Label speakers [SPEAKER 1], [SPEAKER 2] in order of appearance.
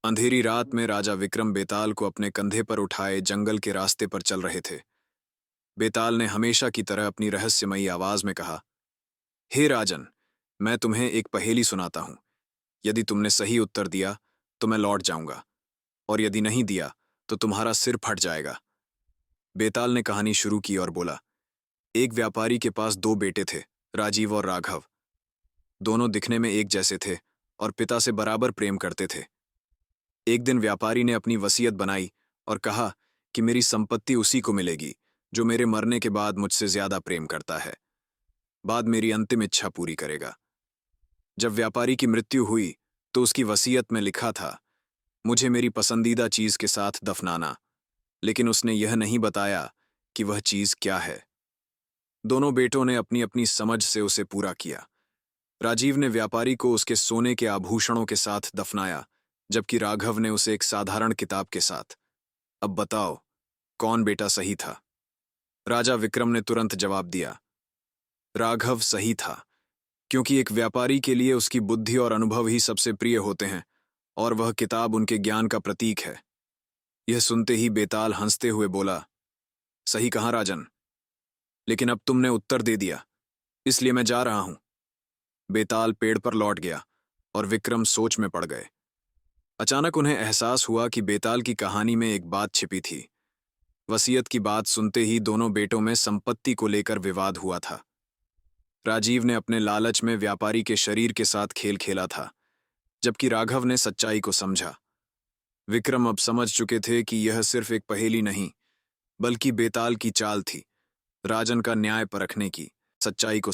[SPEAKER 1] अंधेरी रात में राजा विक्रम बेताल को अपने कंधे पर उठाए जंगल के रास्ते पर चल रहे थे। बेताल ने हमेशा की तरह अपनी रहस्यमयी आवाज में कहा, हे राजन, मैं तुम्हें एक पहेली सुनाता हूं। यदि तुमने सही उत्तर दिया तो मैं लौट जाऊंगा, और यदि नहीं दिया तो तुम्हारा सिर फट जाएगा। बेताल ने कहानी शुरू की और बोला, एक व्यापारी के पास दो बेटे थे, राजीव और राघव। दोनों दिखने में एक जैसे थे और पिता से बराबर प्रेम करते थे। एक दिन व्यापारी ने अपनी वसीयत बनाई और कहा कि मेरी संपत्ति उसी को मिलेगी जो मेरे मरने के बाद मुझसे ज्यादा प्रेम करता है, बाद मेरी अंतिम इच्छा पूरी करेगा। जब व्यापारी की मृत्यु हुई तो उसकी वसीयत में लिखा था, मुझे मेरी पसंदीदा चीज के साथ दफनाना, लेकिन उसने यह नहीं बताया कि वह चीज क्या है। दोनों बेटों ने अपनी अपनी समझ से उसे पूरा किया। राजीव ने व्यापारी को उसके सोने के आभूषणों के साथ दफनाया, जबकि राघव ने उसे एक साधारण किताब के साथ। अब बताओ, कौन बेटा सही था? राजा विक्रम ने तुरंत जवाब दिया, राघव सही था, क्योंकि एक व्यापारी के लिए उसकी बुद्धि और अनुभव ही सबसे प्रिय होते हैं, और वह किताब उनके ज्ञान का प्रतीक है। यह सुनते ही बेताल हंसते हुए बोला, सही कहा राजन, लेकिन अब तुमने उत्तर दे दिया, इसलिए मैं जा रहा हूं। बेताल पेड़ पर लौट गया और विक्रम सोच में पड़ गए। अचानक उन्हें एहसास हुआ कि बेताल की कहानी में एक बात छिपी थी। वसीयत की बात सुनते ही दोनों बेटों में संपत्ति को लेकर विवाद हुआ था। राजीव ने अपने लालच में व्यापारी के शरीर के साथ खेल खेला था, जबकि राघव ने सच्चाई को समझा। विक्रम अब समझ चुके थे कि यह सिर्फ एक पहेली नहीं, बल्कि बेताल की चाल थी, राजन का न्याय परखने की, सच्चाई को